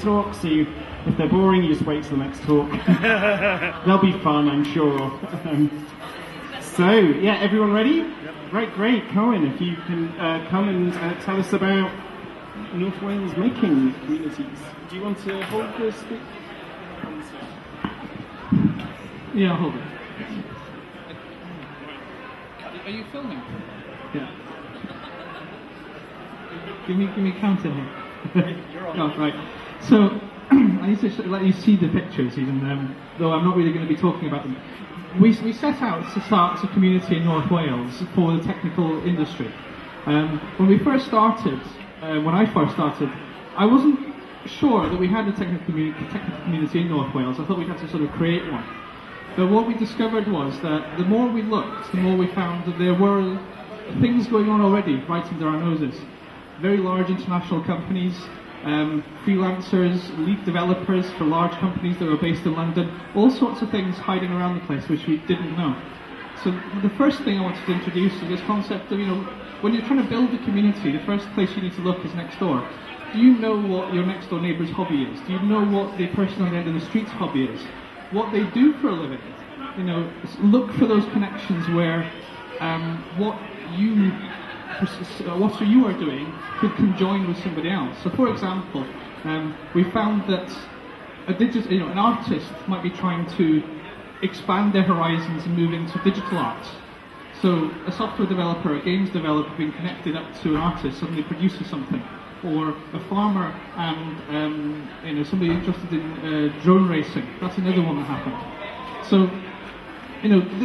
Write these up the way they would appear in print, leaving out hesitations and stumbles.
talk, so if they're boring, you just wait till the next talk. They'll be fun, I'm sure. So, yeah, everyone ready? Yep. Right, great. Carwyn, if you can come and tell us about North Wales making communities. Do you want to hold the stick? Yeah, I'll hold it. Are you filming? Yeah. Give me a counter here. You're on. Oh, right. So, I need to let you see the pictures, even though I'm not really going to be talking about them. We set out to start a community in North Wales for the technical industry. When we first started, when I first started, I wasn't sure that we had a technical community in North Wales. I thought we'd have to sort of create one. But what we discovered was that the more we looked, the more we found that there were things going on already right under our noses. Very large international companies, freelancers, lead developers for large companies that were based in London, all sorts of things hiding around the place which we didn't know. So the first thing I wanted to introduce is this concept of, when you're trying to build a community, the first place you need to look is next door. Do you know what your next door neighbour's hobby is? Do you know what the person on the end of the street's hobby is? What they do for a living? Look for those connections where what you are doing could conjoin with somebody else. So, for example, we found that an artist might be trying to expand their horizons and move into digital art. So, a software developer, a games developer, being connected up to an artist suddenly produces something, or a farmer and somebody interested in drone racing. That's another one that happened. So,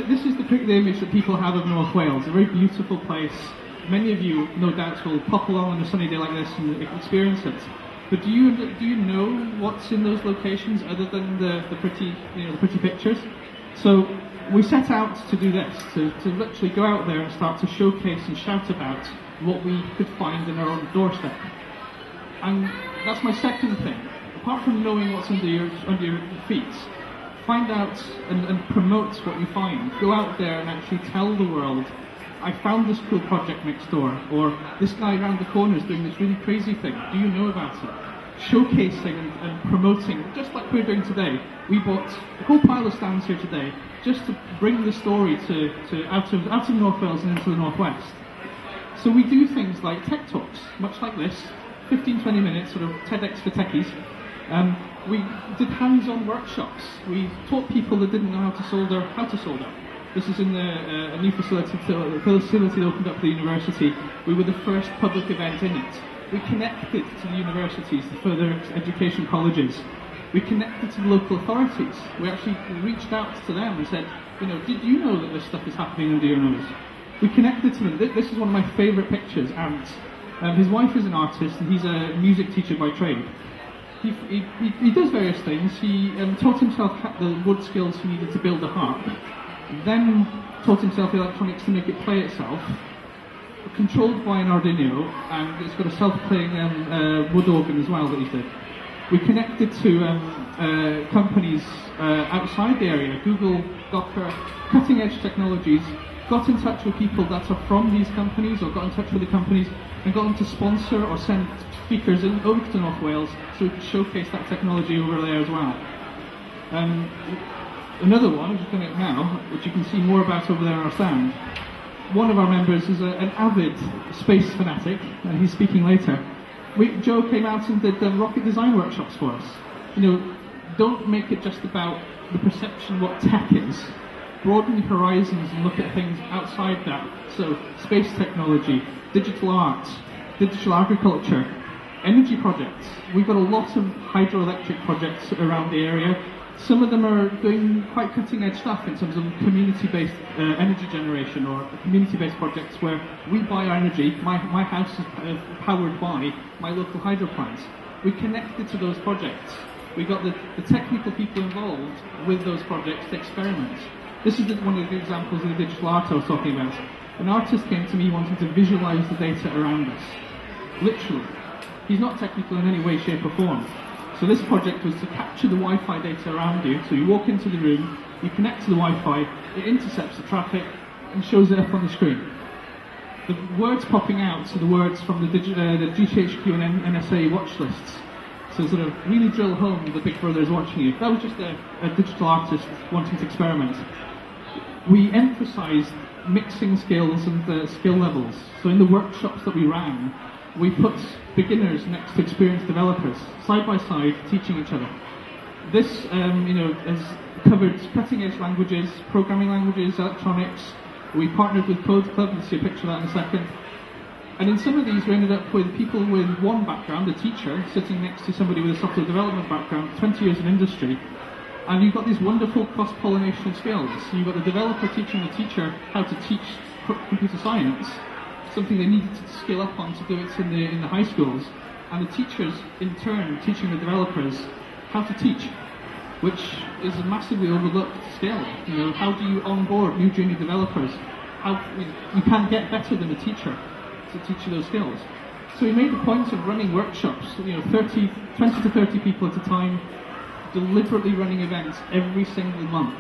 this is the image that people have of North Wales, a very beautiful place. Many of you, no doubt, will pop along on a sunny day like this and experience it. But do you know what's in those locations other than the pretty pictures? So we set out to do this, to literally go out there and start to showcase and shout about what we could find in our own doorstep. And that's my second thing. Apart from knowing what's under your feet, find out and promote what you find. Go out there and actually tell the world, I found this cool project next door, or this guy around the corner is doing this really crazy thing. Do you know about it? Showcasing and promoting, just like we're doing today. We bought a whole pile of stands here today just to bring the story out of North Wales and into the Northwest. So we do things like tech talks, much like this, 15-20 minutes, sort of TEDx for techies. We did hands-on workshops. We taught people that didn't know how to solder. This is in a new facility that opened up at the university. We were the first public event in it. We connected to the universities, the further education colleges. We connected to the local authorities. We actually reached out to them and said, did you know that this stuff is happening under your nose? We connected to them. This is one of my favourite pictures, Ant. His wife is an artist and he's a music teacher by trade. He does various things. He taught himself the wood skills he needed to build a harp, then taught himself electronics to make it play itself, controlled by an Arduino, and it's got a self-playing wood organ as well that he did. We connected to companies outside the area, Google, Docker, cutting-edge technologies, got in touch with people that are from these companies, or got in touch with the companies, and got them to sponsor or send speakers over to North Wales so we could showcase that technology over there as well. Another one, I'm just going to now, which you can see more about over there on our stand. One of our members is an avid space fanatic, and he's speaking later. Joe came out and did rocket design workshops for us. Don't make it just about the perception what tech is. Broaden your horizons and look at things outside that. So, space technology, digital art, digital agriculture, energy projects. We've got a lot of hydroelectric projects around the area. Some of them are doing quite cutting-edge stuff in terms of community-based energy generation, or community-based projects where we buy our energy. My house is powered by my local hydro plants. We connected to those projects. We got the technical people involved with those projects to experiment. This is one of the examples of the digital art I was talking about. An artist came to me wanting to visualize the data around us. Literally. He's not technical in any way, shape or form. So this project was to capture the Wi-Fi data around you. So you walk into the room, you connect to the Wi-Fi, it intercepts the traffic and shows it up on the screen. The words popping out are the words from the GCHQ and NSA watch lists. So sort of really drill home the Big Brother is watching you. That was just a digital artist wanting to experiment. We emphasised mixing skills and skill levels. So in the workshops that we ran, we put beginners next to experienced developers, side by side, teaching each other. This, has covered cutting-edge languages, programming languages, electronics. We partnered with Code Club, you'll see a picture of that in a second. And in some of these, we ended up with people with one background, a teacher, sitting next to somebody with a software development background, 20 years in industry. And you've got these wonderful cross-pollination skills. You've got the developer teaching the teacher how to teach computer science, something they needed to skill up on to do it in the high schools, and the teachers, in turn, teaching the developers how to teach, which is a massively overlooked skill. How do you onboard new junior developers? You can't get better than a teacher to teach you those skills. So we made the point of running workshops, 20 to 30 people at a time, deliberately running events every single month.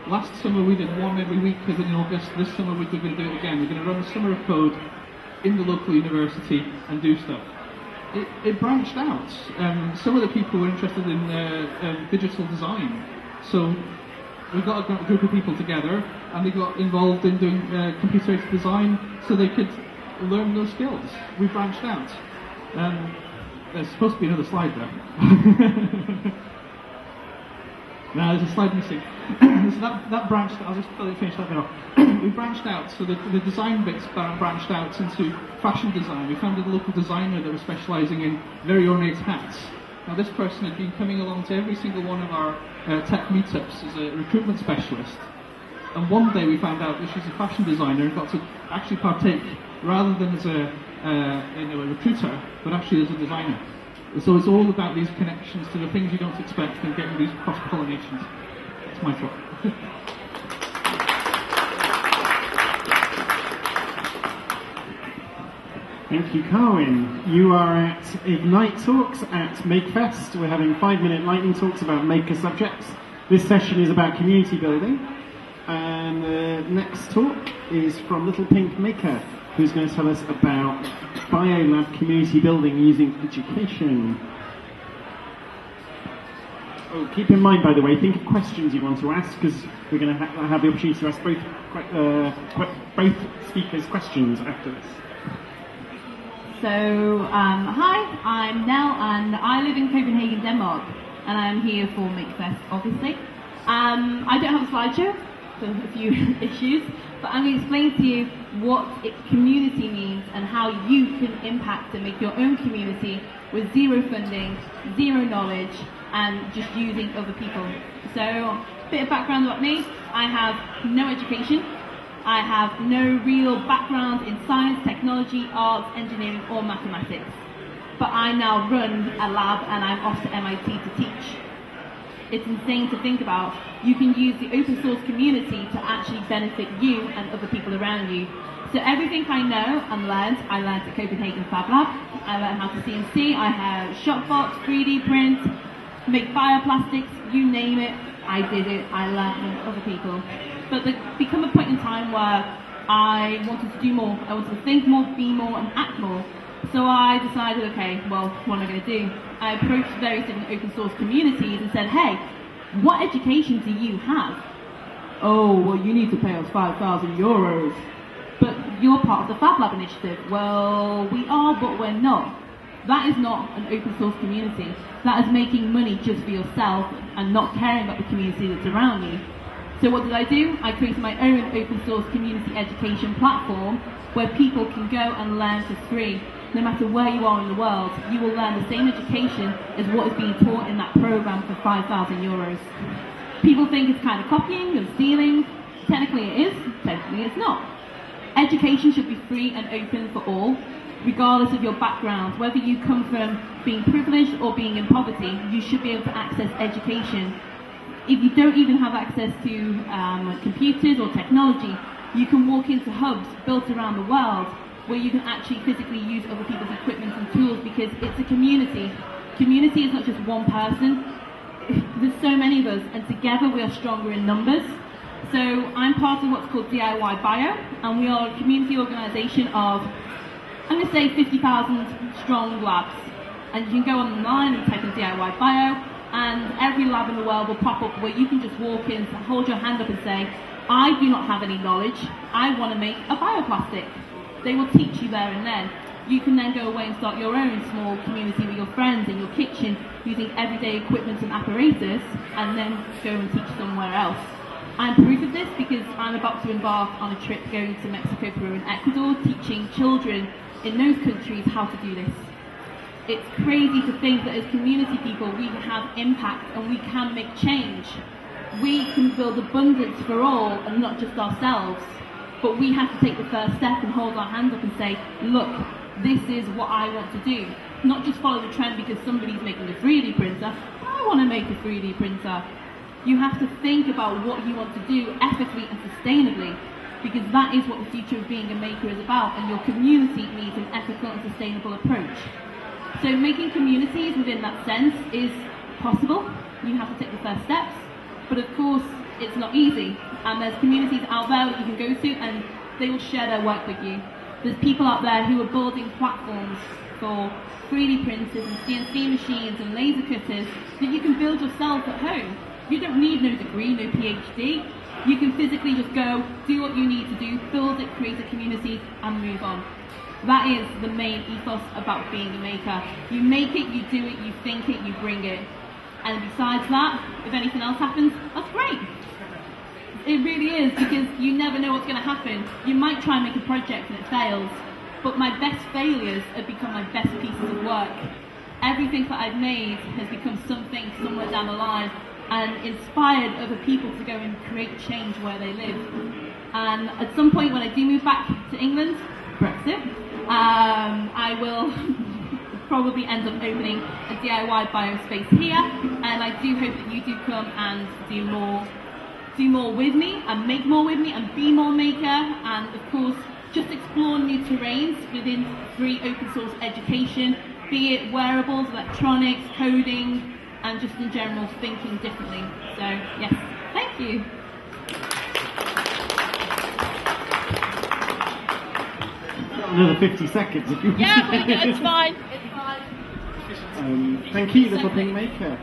Last summer we did one every week in August. This summer we're going to do it again. We're going to run a summer of code in the local university and do stuff. It branched out. Some of the people were interested in digital design. So we got a group of people together and they got involved in doing computer-aided design so they could learn those skills. We branched out. There's supposed to be another slide there. No, there's a slide missing. So that branched, I'll just finish that bit off. We branched out, so the design bits branched out into fashion design. We found a local designer that was specialising in very ornate hats. Now this person had been coming along to every single one of our tech meetups as a recruitment specialist. And one day we found out that she's a fashion designer and got to actually partake, rather than as a recruiter, but actually as a designer. So it's all about these connections to the things you don't expect and getting these cross-pollinations. That's my talk. Thank you, Carwyn. You are at Ignite Talks at Makefest. We're having 5-minute lightning talks about maker subjects. This session is about community building. And the next talk is from Little Pink Maker, who's going to tell us about biolab community building using education. Oh, keep in mind, by the way, think of questions you want to ask, because we're going to have the opportunity to ask both speakers questions after this. So, hi, I'm Nell, and I live in Copenhagen, Denmark, and I'm here for Makefest, obviously. I don't have a slideshow, so a few issues, but I'm going to explain to you what community means and how you can impact and make your own community with zero funding, zero knowledge, and just using other people. So, a bit of background about me. I have no education. I have no real background in science, technology, arts, engineering, or mathematics. But I now run a lab and I'm off to MIT to teach. It's insane to think about. You can use the open source community to actually benefit you and other people around you. So everything I know and learned, I learned at Copenhagen Fab Lab. I learned how to CNC, I have shopbox, 3D print, make bioplastics, you name it, I did it, I learned from other people. But there became a point in time where I wanted to do more. I wanted to think more, be more, and act more. So I decided, okay, well, what am I going to do? I approached various different open source communities and said, hey, what education do you have? Oh, well, you need to pay us 5,000 euros. But you're part of the Fab Lab initiative. Well, we are, but we're not. That is not an open source community. That is making money just for yourself and not caring about the community that's around you. So what did I do? I created my own open source community education platform where people can go and learn for free. No matter where you are in the world, you will learn the same education as what is being taught in that program for 5,000 euros. People think it's kind of copying and stealing. Technically it is, technically it's not. Education should be free and open for all, regardless of your background. Whether you come from being privileged or being in poverty, you should be able to access education. If you don't even have access to computers or technology, you can walk into hubs built around the world where you can actually physically use other people's equipment and tools, because it's a community. Community is not just one person. There's so many of us, and together we are stronger in numbers. So I'm part of what's called DIY Bio, and we are a community organisation of, I'm going to say 50,000 strong labs. And you can go online and type in DIY bio, and every lab in the world will pop up where you can just walk in, hold your hand up and say, I do not have any knowledge, I want to make a bioplastic. They will teach you there and then. You can then go away and start your own small community with your friends in your kitchen using everyday equipment and apparatus, and then go and teach somewhere else. I'm proof of this because I'm about to embark on a trip going to Mexico, Peru and Ecuador, teaching children in those countries how to do this. It's crazy to think that as community people we have impact and we can make change. We can build abundance for all and not just ourselves, but we have to take the first step and hold our hands up and say, look, this is what I want to do. Not just follow the trend because somebody's making a 3D printer, I want to make a 3D printer. You have to think about what you want to do ethically and sustainably, because that is what the future of being a maker is about, and your community needs an ethical and sustainable approach. So making communities within that sense is possible. You have to take the first steps, but of course it's not easy, and there's communities out there that you can go to and they will share their work with you. There's people out there who are building platforms for 3D printers and CNC machines and laser cutters that you can build yourself at home. You don't need no degree, no PhD. You can physically just go, do what you need to do, build it, create a community, and move on. That is the main ethos about being a maker. You make it, you do it, you think it, you bring it. And besides that, if anything else happens, that's great. It really is, because you never know what's going to happen. You might try and make a project and it fails, but my best failures have become my best pieces of work. Everything that I've made has become something somewhere down the line and inspired other people to go and create change where they live. And at some point when I do move back to England, Brexit, I will probably end up opening a DIY bio space here, and I do hope that you do come and do more with me and make more with me and be more maker, and of course just explore new terrains within free open source education, be it wearables, electronics, coding, and just in general thinking differently. So yes, thank you. Another 50 seconds if you want. Yeah, it's fine. It's fine. Thank you, Little Pink Maker.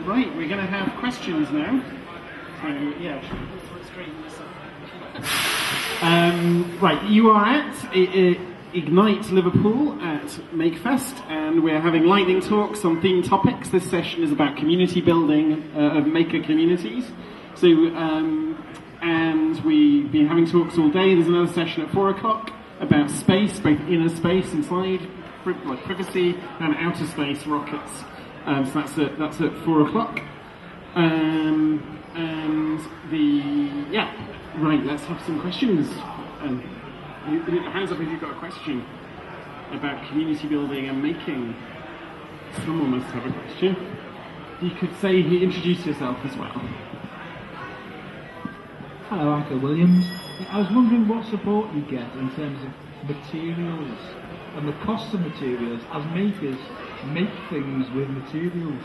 Right, we're going to have questions now. So yeah. Right, you are at Ignite Liverpool at Makefest, and we're having lightning talks on themed topics. This session is about community building of maker communities. So, and we've been having talks all day. There's another session at 4 o'clock about space, both inner space inside, like privacy, and outer space rockets. So that's at 4 o'clock. And right, let's have some questions. Hands up if you've got a question about community building and making. Someone must have a question. You could say, introduce yourself as well. Hello, Anka Williams. I was wondering what support you get in terms of materials and the cost of materials as makers make things with materials.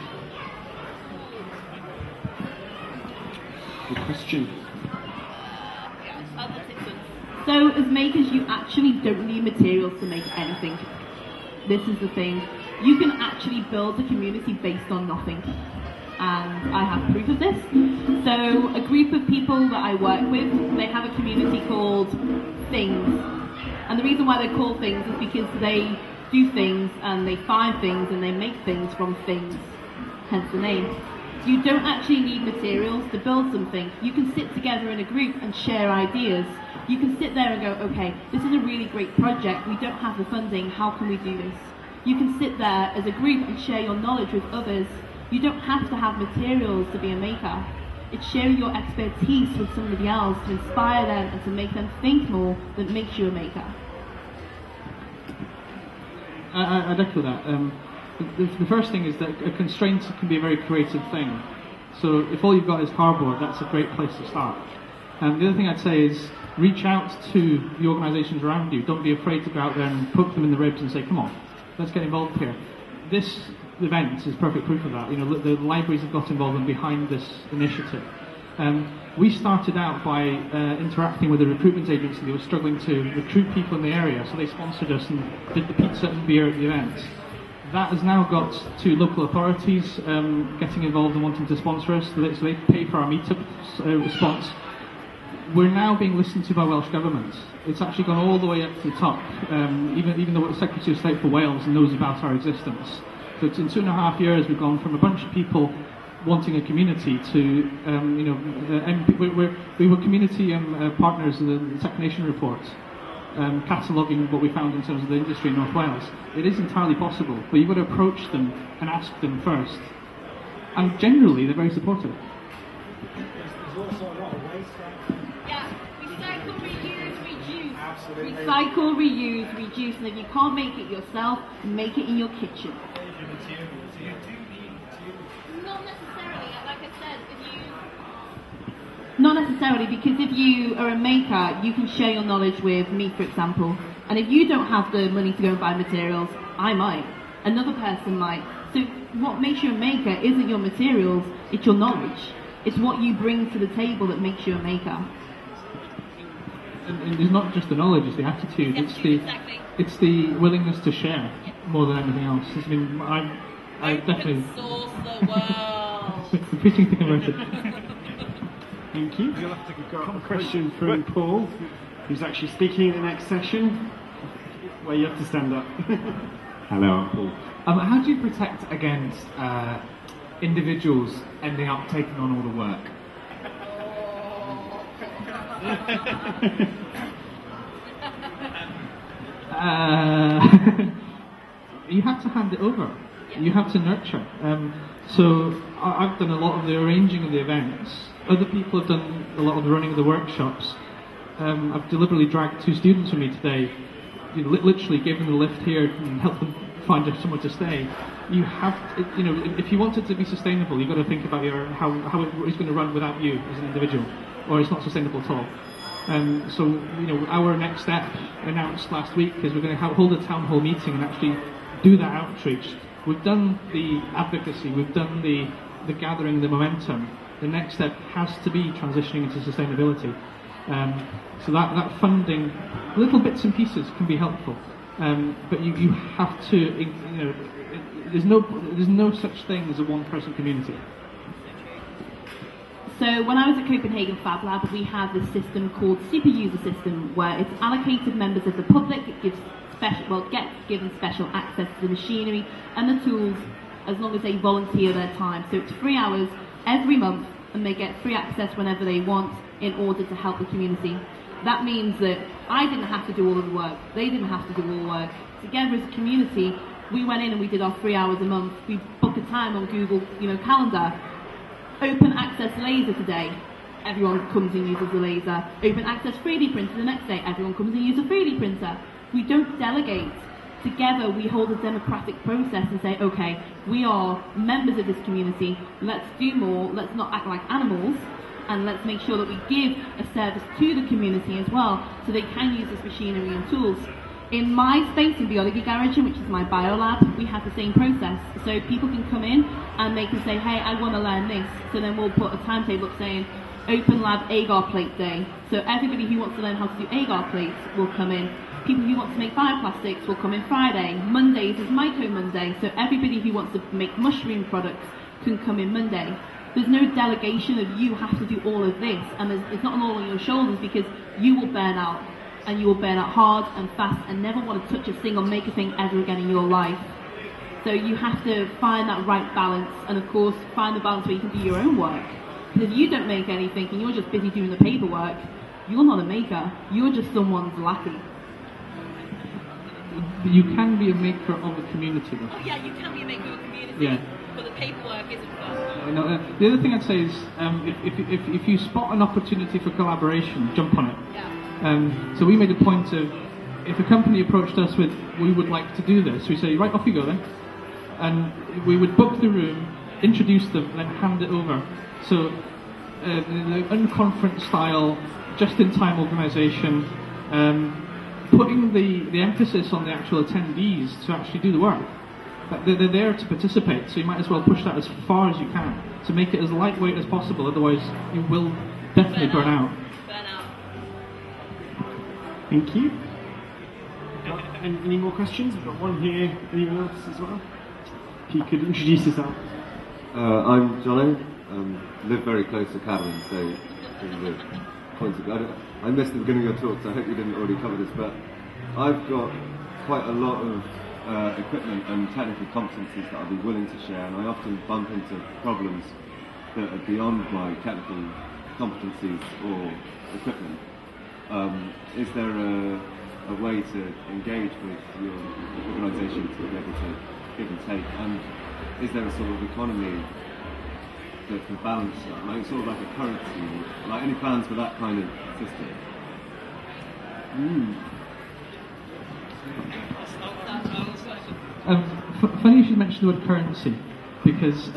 Good question. So as makers, you actually don't need materials to make anything. This is the thing. You can actually build a community based on nothing. And I have proof of this. So a group of people that I work with, they have a community called Things. And the reason why they're called Things is because they do things and they find things and they make things from things, hence the name. You don't actually need materials to build something. You can sit together in a group and share ideas. You can sit there and go, okay, this is a really great project, we don't have the funding, how can we do this? You can sit there as a group and share your knowledge with others. You don't have to have materials to be a maker. It's sharing your expertise with somebody else to inspire them and to make them think more that makes you a maker. I'd echo that. The first thing is that a constraint can be a very creative thing. So if all you've got is cardboard, that's a great place to start. The other thing I'd say is reach out to the organisations around you. Don't be afraid to go out there and poke them in the ribs and say, come on, let's get involved here. This event is perfect proof of that. You know, the libraries have got involved and behind this initiative. We started out by interacting with a recruitment agency that was struggling to recruit people in the area, so they sponsored us and did the pizza and beer at the event. That has now got to local authorities getting involved and wanting to sponsor us, so they pay for our meetup response. We're now being listened to by Welsh Government. It's actually gone all the way up to the top, even though the Secretary of State for Wales knows about our existence. So in 2.5 years, we've gone from a bunch of people wanting a community to, we were community partners in the Second Nation report, cataloguing what we found in terms of the industry in North Wales. It is entirely possible, but you've got to approach them and ask them first. And generally, they're very supportive. There's also a lot of waste. Yeah, recycle, reuse, reduce. Absolutely. Recycle, reuse, reduce. And if you can't make it yourself, make it in your kitchen. Not necessarily, like I said, not necessarily, because if you are a maker, you can share your knowledge with me, for example. And if you don't have the money to go and buy materials, I might. Another person might. So what makes you a maker isn't your materials, it's your knowledge. It's what you bring to the table that makes you a maker. And it's not just the knowledge, it's the attitude. It's the willingness to share more than anything else. I mean, I definitely... Source the world. Preaching thing about it. Thank you. We've got a question from Paul, who's actually speaking in the next session, where you have to stand up. Hello, I'm Paul. How do you protect against individuals ending up taking on all the work? You have to hand it over. You have to nurture. So I've done a lot of the arranging of the events. Other people have done a lot of the running of the workshops. I've deliberately dragged 2 students with me today. Literally gave them the lift here and helped them find somewhere to stay. You have to, if you want it to be sustainable, you've got to think about how it is going to run without you as an individual, or it's not sustainable at all. So our next step announced last week is we're going to hold a town hall meeting and actually do that outreach. We've done the advocacy, we've done the gathering, the momentum. The next step has to be transitioning into sustainability. So that funding, little bits and pieces can be helpful, but you have to, there's no such thing as a one-person community. So when I was at Copenhagen Fab Lab, we had this system called Super User System, where it's allocated members of the public. It gets given special access to the machinery and the tools as long as they volunteer their time. So it's 3 hours every month, and they get free access whenever they want in order to help the community. That means that I didn't have to do all of the work. They didn't have to do all the work. Together as a community, we went in and we did our 3 hours a month. We booked a time on Google, Calendar. Open access laser today. Everyone comes and uses the laser. Open access 3D printer the next day. Everyone comes and uses a 3D printer. We don't delegate. Together we hold a democratic process and say, okay, we are members of this community, let's do more, let's not act like animals, and let's make sure that we give a service to the community as well, so they can use this machinery and tools. In my space, in Biology Garage, which is my biolab, we have the same process. So people can come in and they can say, hey, I want to learn this. So then we'll put a timetable up saying, Open Lab agar plate day. So everybody who wants to learn how to do agar plates will come in. People who want to make bioplastics will come in Friday. Mondays is Myco Monday, so everybody who wants to make mushroom products can come in Monday. There's no delegation of you have to do all of this, and it's not all on your shoulders, because you will burn out, and you will burn out hard and fast and never want to touch a thing or make a thing ever again in your life. So you have to find that right balance, and of course find the balance where you can do your own work. Because if you don't make anything and you're just busy doing the paperwork, you're not a maker, you're just someone's lackey. You can be a maker of a community, though. Oh yeah, you can be a maker of a community, yeah. But the paperwork isn't fun. The other thing I'd say is, if you spot an opportunity for collaboration, jump on it. Yeah. So we made a point of, if a company approached us with, we would like to do this, we say, right, off you go then. And we would book the room, introduce them, then hand it over. So the unconference style, just-in-time organisation, putting the emphasis on the actual attendees to actually do the work. They're there to participate, so you might as well push that as far as you can to make it as lightweight as possible, otherwise you will definitely burn out. Thank you. Any more questions? We've got one here. Anyone else as well? if you could introduce yourself. I'm Jono. Live very close to Carwyn, so the points of I missed the beginning of your talk, so I hope you didn't already cover this. But I've got quite a lot of equipment and technical competencies that I'd be willing to share, and I often bump into problems that are beyond my technical competencies or equipment. Is there a way to engage with your organisation to be able to give and take, and is there a sort of economy that can balance that, like sort of like a currency, like any plans for that kind of system? Funny you should mention the word currency, because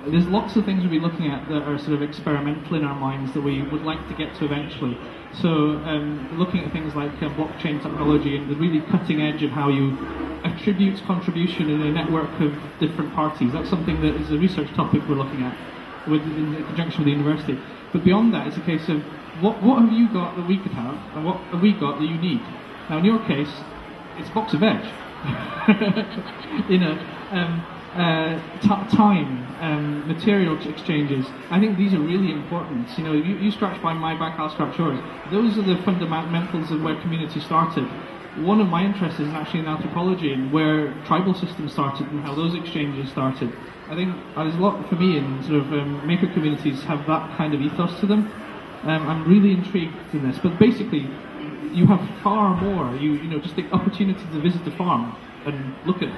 there's lots of things we'll be looking at that are sort of experimental in our minds that we would like to get to eventually. So looking at things like blockchain technology and the really cutting edge of how you attribute contribution in a network of different parties. That's something that is a research topic we're looking at in conjunction with the university. But beyond that, it's a case of what have you got that we could have, and what have we got that you need? Now, in your case, it's a box of veg. Time, material exchanges. I think these are really important. You know, you scratch my back, I'll scratch yours. Those are the fundamentals of where community started. One of my interests is actually in anthropology and where tribal systems started and how those exchanges started. I think there's a lot for me in sort of maker communities have that kind of ethos to them. I'm really intrigued in this, but basically you have far more. You know, just the opportunity to visit the farm and look at it.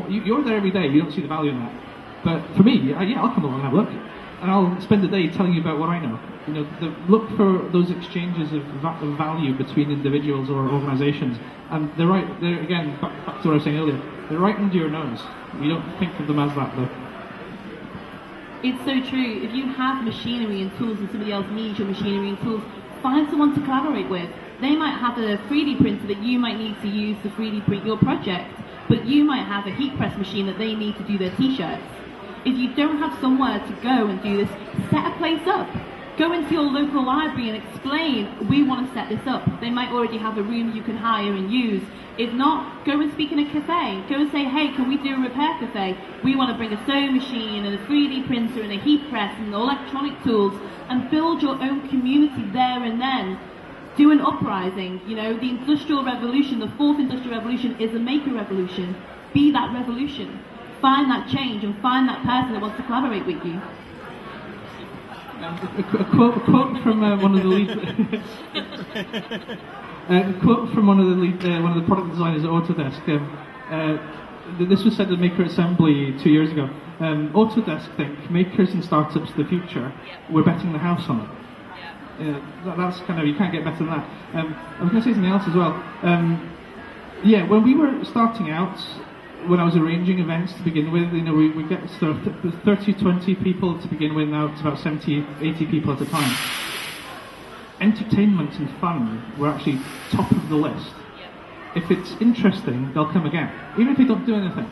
You're there every day. You don't see the value in that. But for me, I'll come along and have a look, and I'll spend the day telling you about what I know. You know, look for those exchanges of value between individuals or organisations, and they're right. They're again back to what I was saying earlier. They're right under your nose. You don't think of them as that, though. It's so true. If you have machinery and tools and somebody else needs your machinery and tools, find someone to collaborate with. They might have a 3D printer that you might need to use to 3D print your project, but you might have a heat press machine that they need to do their t-shirts. If you don't have somewhere to go and do this, set a place up. Go into your local library and explain, we want to set this up. They might already have a room you can hire and use. If not, go and speak in a cafe. Go and say, hey, can we do a repair cafe? We want to bring a sewing machine and a 3D printer and a heat press and electronic tools, and build your own community there and then. Do an uprising. You know, the Industrial Revolution, the fourth Industrial Revolution is a maker revolution. Be that revolution. Find that change and find that person that wants to collaborate with you. A quote from one of the lead. A quote from one of the product designers at Autodesk. This was said at Maker Assembly 2 years ago. Autodesk think makers and startups of the future. We're betting the house on it. That's kind of, you can't get better than that. I was going to say something else as well. When we were starting out, when I was arranging events to begin with, you know, we get sort of 30, 20 people to begin with. Now it's about 70, 80 people at a time. Entertainment and fun were actually top of the list. If it's interesting, they'll come again, even if they don't do anything.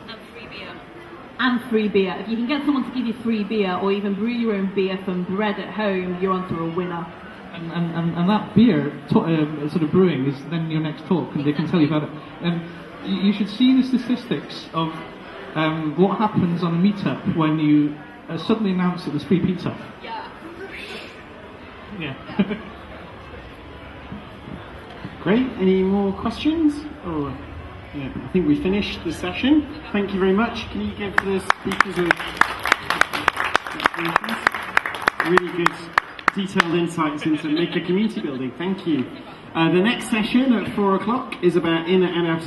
And free beer. If you can get someone to give you free beer, or even brew your own beer from bread at home, you're onto a winner. And that beer sort of brewing is then your next talk, and they can tell you about it. You should see the statistics of what happens on a meetup when you suddenly announce that there's free pizza. Yeah. Great. Any more questions? Or, I think we finished the session. Thank you very much. Can you give the speakers really good, detailed insights into maker community building? Thank you. The next session at 4 o'clock is about inner and outer